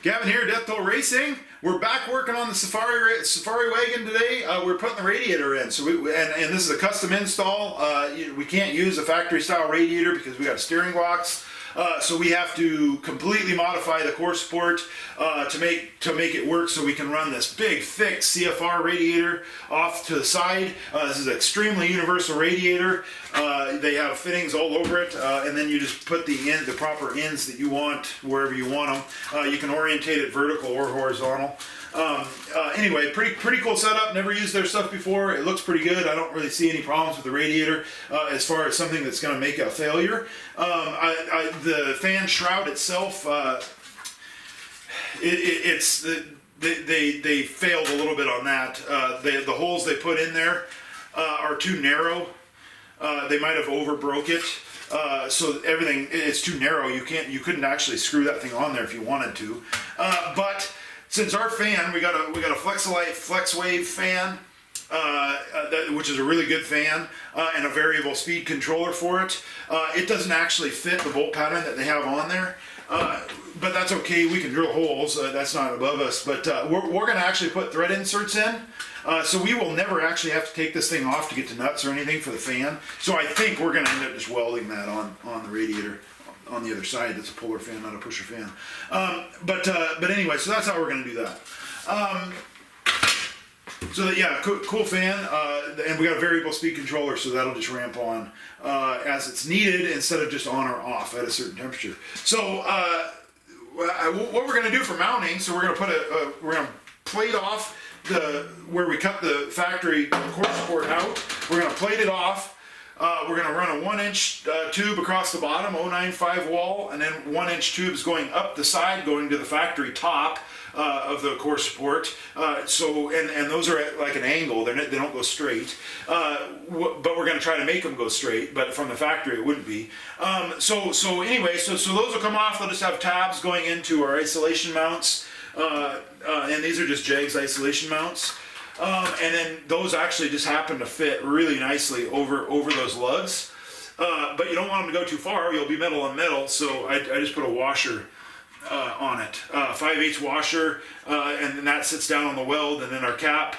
Gavin here, Death Toll Racing. We're back working on the Safari Wagon today. We're putting the radiator in, so and this is a custom install. We can't use a factory style radiator because we got a steering box. So we have to completely modify the core support to make it work, so we can run this big, thick CFR radiator off to the side. This is an extremely universal radiator. They have fittings all over it, and then you just put the proper ends that you want wherever you want them. You can orientate it vertical or horizontal. Anyway, pretty cool setup. Never used their stuff before. It looks pretty good. I don't really see any problems with the radiator as far as something that's going to make a failure. The fan shroud itself, they failed a little bit on that. The holes they put in there are too narrow. They might have over broke it. So everything, it's too narrow. You couldn't actually screw that thing on there if you wanted to. But since our fan, we got a Flex-a-lite Flex Wave fan, which is a really good fan, and a variable speed controller for it. It doesn't actually fit the bolt pattern that they have on there, but that's okay. We can drill holes. That's not above us. But we're going to actually put thread inserts in, so we will never actually have to take this thing off to get to nuts or anything for the fan. So I think we're going to end up just welding that on the radiator. On the other side, it's a puller fan, not a pusher fan. But anyway, so that's how we're going to do that. Cool fan, and we got a variable speed controller, so that'll just ramp on as it's needed instead of just on or off at a certain temperature. So what we're going to do for mounting, so we're going to we're going to plate off where we cut the factory core support out. We're going to plate it off. We're going to run a 1-inch tube across the bottom, 095 wall, and then 1-inch tubes going up the side, going to the factory top of the core support. And those are at like an angle; they don't go straight. But we're going to try to make them go straight. But from the factory, it wouldn't be. So those will come off. They'll just have tabs going into our isolation mounts, and these are just Jags isolation mounts. And then those actually just happen to fit really nicely over those lugs. But you don't want them to go too far. You'll be metal on metal. So I just put a washer on it, 5/8 washer, and then that sits down on the weld, and then our cap,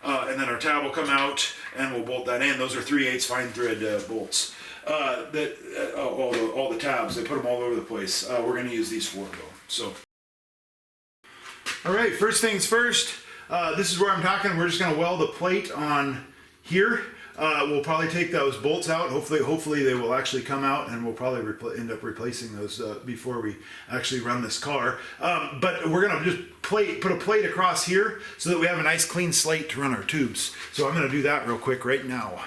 and then our tab will come out, and we'll bolt that in. Those are 3/8 fine thread bolts. All the tabs, they put them all over the place. We're going to use these 4 though. So, all right, first things first. This is where I'm talking. We're just going to weld a plate on here. We'll probably take those bolts out. Hopefully they will actually come out, and we'll probably end up replacing those before we actually run this car. But we're going to just put a plate across here so that we have a nice clean slate to run our tubes. So I'm going to do that real quick right now.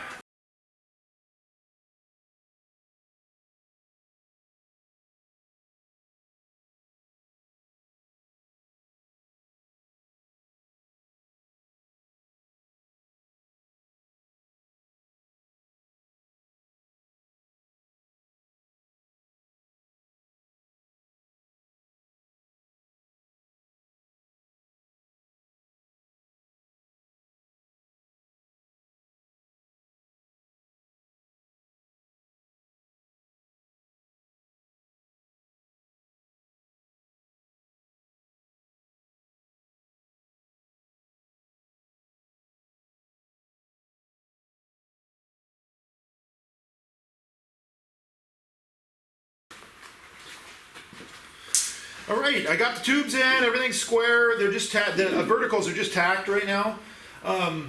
All right, I got the tubes in, everything's square. They're just the verticals are just tacked right now. I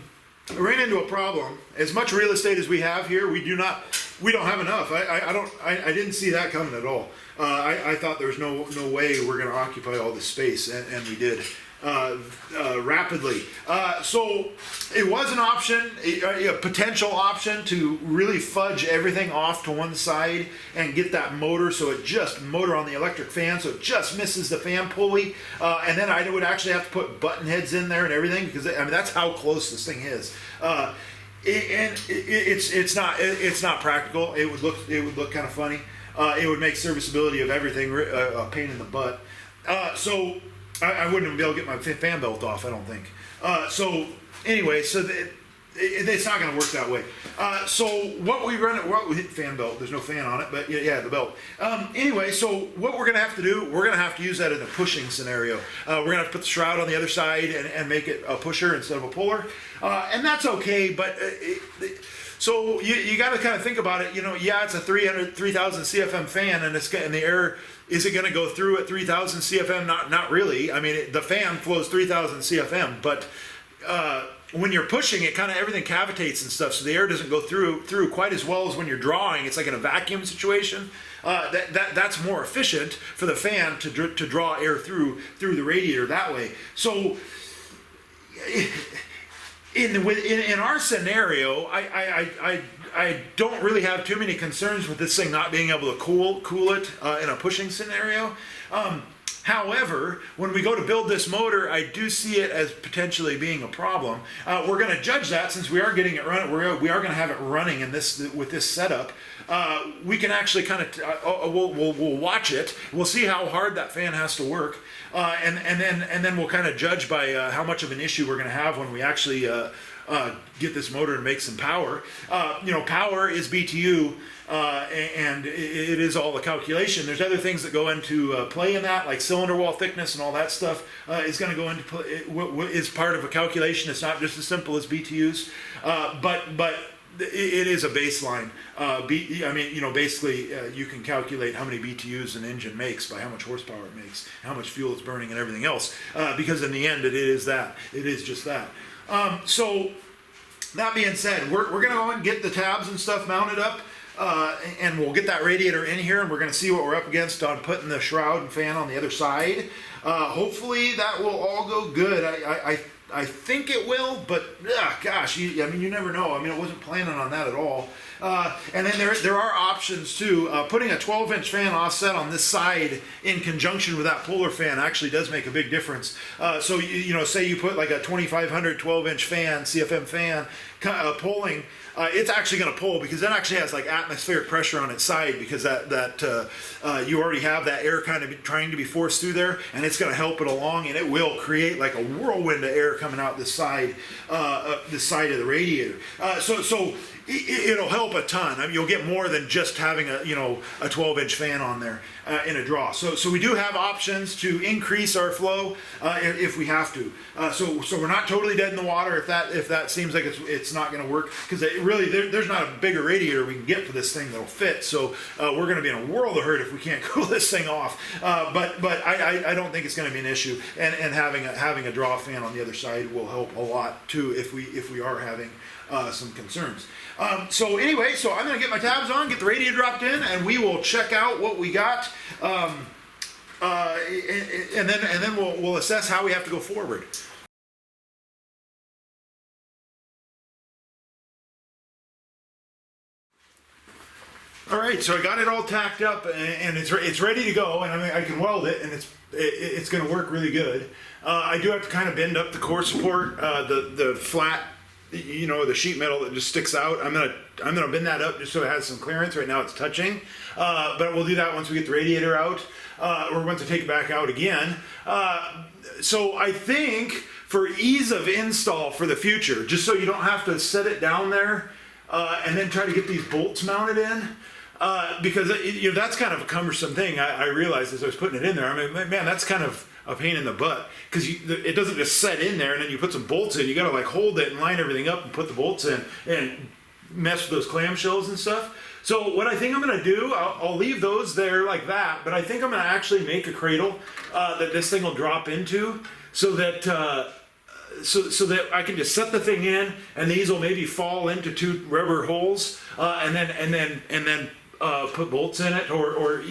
ran into a problem. As much real estate as we have here, we don't have enough. I didn't see that coming at all. I thought there was no way we're going to occupy all this space, and we did rapidly. So it was an option, a potential option to really fudge everything off to one side and get that motor, so it just motor on the electric fan, so it just misses the fan pulley, and then I would actually have to put button heads in there and everything, because I mean that's how close this thing is. It's not practical. It would look kind of funny. It would make serviceability of everything a pain in the butt. So I wouldn't be able to get my fan belt off, I don't think. So anyway, it's not going to work that way. So what we run, we hit fan belt. There's no fan on it, but yeah, the belt. Anyway, so what we're going to have to do, we're going to have to use that in a pushing scenario. We're going to have to put the shroud on the other side and make it a pusher instead of a puller, and that's okay. But so you got to kind of think about it. You know, yeah, it's a 3,000 CFM fan, and the air. Is it going to go through at 3,000 CFM? Not really. I mean, the fan flows 3,000 CFM, but when you're pushing it, kind of everything cavitates and stuff, so the air doesn't go through quite as well as when you're drawing. It's like in a vacuum situation. That's more efficient for the fan to draw air through the radiator that way. So in our scenario, I don't really have too many concerns with this thing not being able to cool it in a pushing scenario. However, when we go to build this motor, I do see it as potentially being a problem. We're going to judge that since we are getting it running. We are going to have it running in with this setup. We can actually kind of we'll watch it. We'll see how hard that fan has to work, and then we'll kind of judge by how much of an issue we're going to have when we actually get this motor to make some power. Power is BTU. And it is all a calculation. There's other things that go into play in that, like cylinder wall thickness and all that stuff is going to go into play. Is part of a calculation. It's not just as simple as BTUs, but it is a baseline. Basically, you can calculate how many BTUs an engine makes by how much horsepower it makes, how much fuel it's burning, and everything else. Because in the end, it is that. It is just that. So that being said, we're going to go and get the tabs and stuff mounted up. And we'll get that radiator in here, and we're going to see what we're up against on putting the shroud and fan on the other side. Hopefully that will all go good. I think it will, but gosh, you never know. I mean, I wasn't planning on that at all. And then there are options too. Putting a 12-inch fan offset on this side in conjunction with that puller fan actually does make a big difference. So say you put like a 2500 12-inch fan, CFM fan, pulling. It's actually going to pull because it actually has like atmospheric pressure on its side because that you already have that air kind of trying to be forced through there, and it's going to help it along, and it will create like a whirlwind of air coming out this side of the radiator. So it'll help a ton. I mean, you'll get more than just having a 12-inch fan on there in a draw. So we do have options to increase our flow if we have to. So we're not totally dead in the water if that seems like it's not going to work, because really there's not a bigger radiator we can get for this thing that'll fit. So we're going to be in a world of hurt if we can't cool this thing off. But I don't think it's going to be an issue. And having a draw fan on the other side will help a lot too if we are having some concerns. So anyway, I'm going to get my tabs on, get the radiator dropped in, and we will check out what we got, and then we'll assess how we have to go forward. All right, so I got it all tacked up, and it's ready to go, and I can weld it, and it's going to work really good. I do have to kind of bend up the core support, the flat. The sheet metal that just sticks out. I'm gonna bend that up just so it has some clearance. Right now it's touching, but we'll do that once we get the radiator out, or once I take it back out again. So I think for ease of install for the future, just so you don't have to set it down there and then try to get these bolts mounted in. Because that's kind of a cumbersome thing. I realized as I was putting it in there. I mean, man, that's kind of a pain in the butt, because it doesn't just set in there and then you put some bolts in. You got to like hold it and line everything up and put the bolts in and mess with those clamshells and stuff. So what I think I'm going to do, I'll leave those there like that, but I think I'm going to actually make a cradle that this thing will drop into, so that so that I can just set the thing in, and these will maybe fall into two rubber holes, and then put bolts in it, or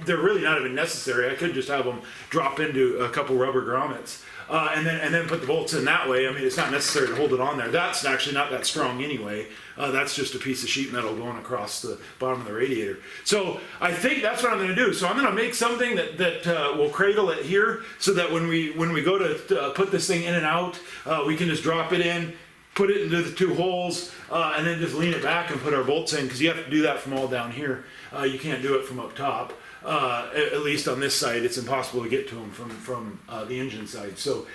they're really not even necessary. I could just have them drop into a couple rubber grommets, and then put the bolts in that way. I mean, it's not necessary to hold it on there. That's actually not that strong anyway. That's just a piece of sheet metal going across the bottom of the radiator. So I think that's what I'm going to do. So I'm going to make something that will cradle it here, so that when we go to put this thing in and out, we can just drop it in, put it into the two holes, and then just lean it back and put our bolts in, because you have to do that from all down here. You can't do it from up top. At least on this side, it's impossible to get to them from the engine side. So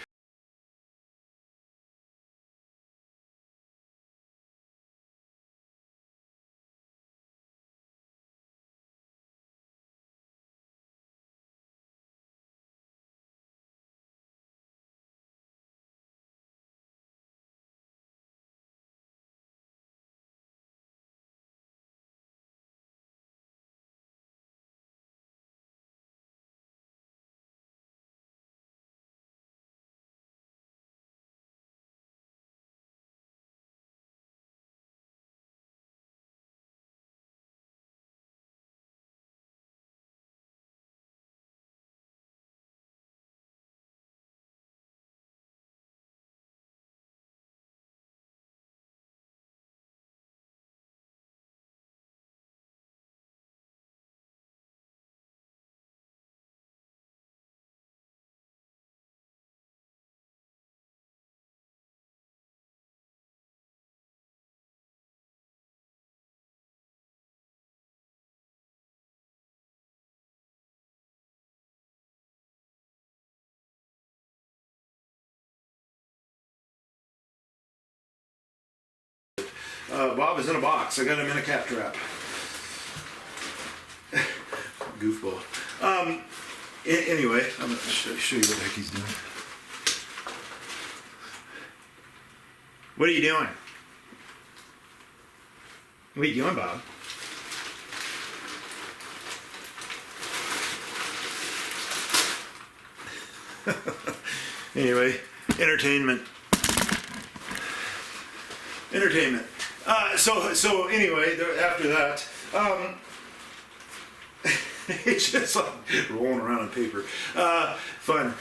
Bob is in a box. I got him in a cat trap. Goofball. Anyway, I'm going to show you what the heck he's doing. What are you doing? What are you doing, Bob? Anyway, entertainment. So anyway, after that, it's just like rolling around on paper. Fun.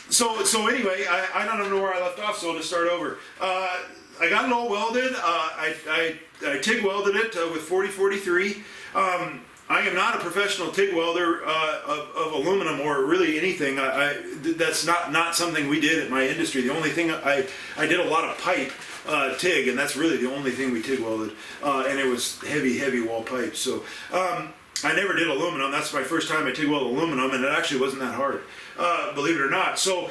So anyway, I don't know where I left off, so to start over. I got it all welded. I TIG welded it with 4043. I am not a professional TIG welder of aluminum or really anything. That's not something we did in my industry. The only thing I did a lot of pipe TIG, and that's really the only thing we TIG welded, and it was heavy wall pipe. So I never did aluminum. That's my first time I TIG welded aluminum, and it actually wasn't that hard, believe it or not. So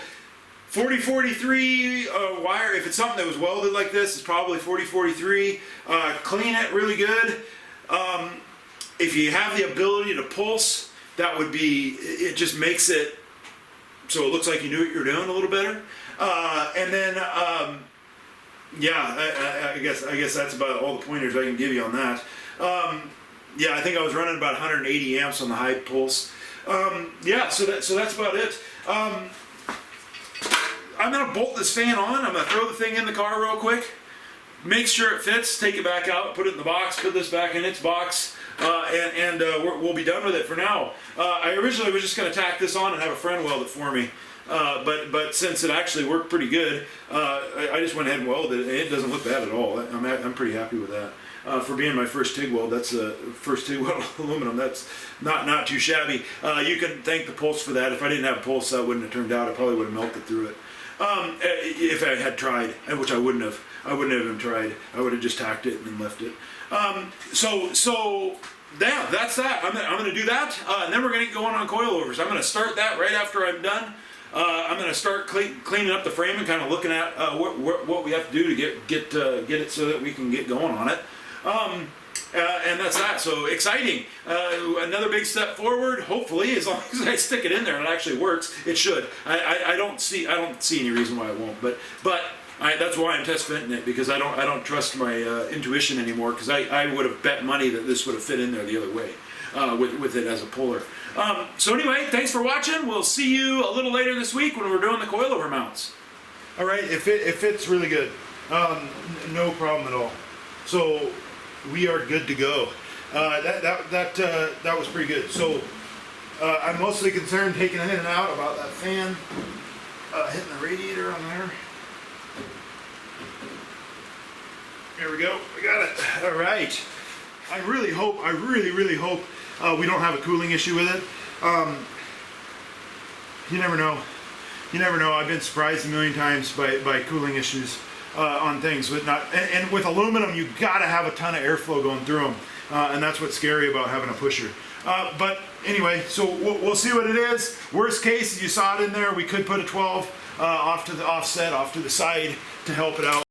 4043 wire, if it's something that was welded like this, it's probably 4043. Clean it really good. If you have the ability to pulse, that would be, it just makes it so it looks like you knew what you're doing a little better. And then, yeah, I guess that's about all the pointers I can give you on that. Yeah, I think I was running about 180 amps on the high pulse. Yeah, so that's about it. I'm gonna bolt this fan on. I'm gonna throw the thing in the car real quick, make sure it fits, take it back out, put it in the box, put this back in its box, and we'll be done with it for now. I originally was just gonna tack this on and have a friend weld it for me, but since it actually worked pretty good, I just went ahead and welded it. It doesn't look bad at all. I'm pretty happy with that. For being my first TIG weld, that's the first TIG weld aluminum. That's not too shabby. You can thank the pulse for that. If I didn't have a pulse, that wouldn't have turned out. I probably would have melted through it. If I had tried, which I wouldn't have. I wouldn't have even tried. I would have just tacked it and then left it. So yeah, that's that. I'm gonna do that, and then we're gonna get going on coilovers. I'm gonna start that right after I'm done. I'm gonna start cleaning up the frame and kind of looking at what we have to do to get it so that we can get going on it. And that's that. So exciting. Another big step forward. Hopefully, as long as I stick it in there and it actually works, it should. I don't see any reason why it won't. But that's why I'm test fitting it, because I don't trust my intuition anymore, because I would have bet money that this would have fit in there the other way with it as a puller. So anyway, thanks for watching. We'll see you a little later this week when we're doing the coilover mounts. All right, it fits really good. No problem at all. So we are good to go. That was pretty good. So I'm mostly concerned taking in and out about that fan hitting the radiator on there. There we go. We got it. All right. I really hope we don't have a cooling issue with it. You never know. I've been surprised a million times by cooling issues on things with and with aluminum, you gotta have a ton of airflow going through them, and that's what's scary about having a pusher. But anyway, so we'll see what it is. Worst case, you saw it in there. We could put a 12 off to the offset, off to the side to help it out.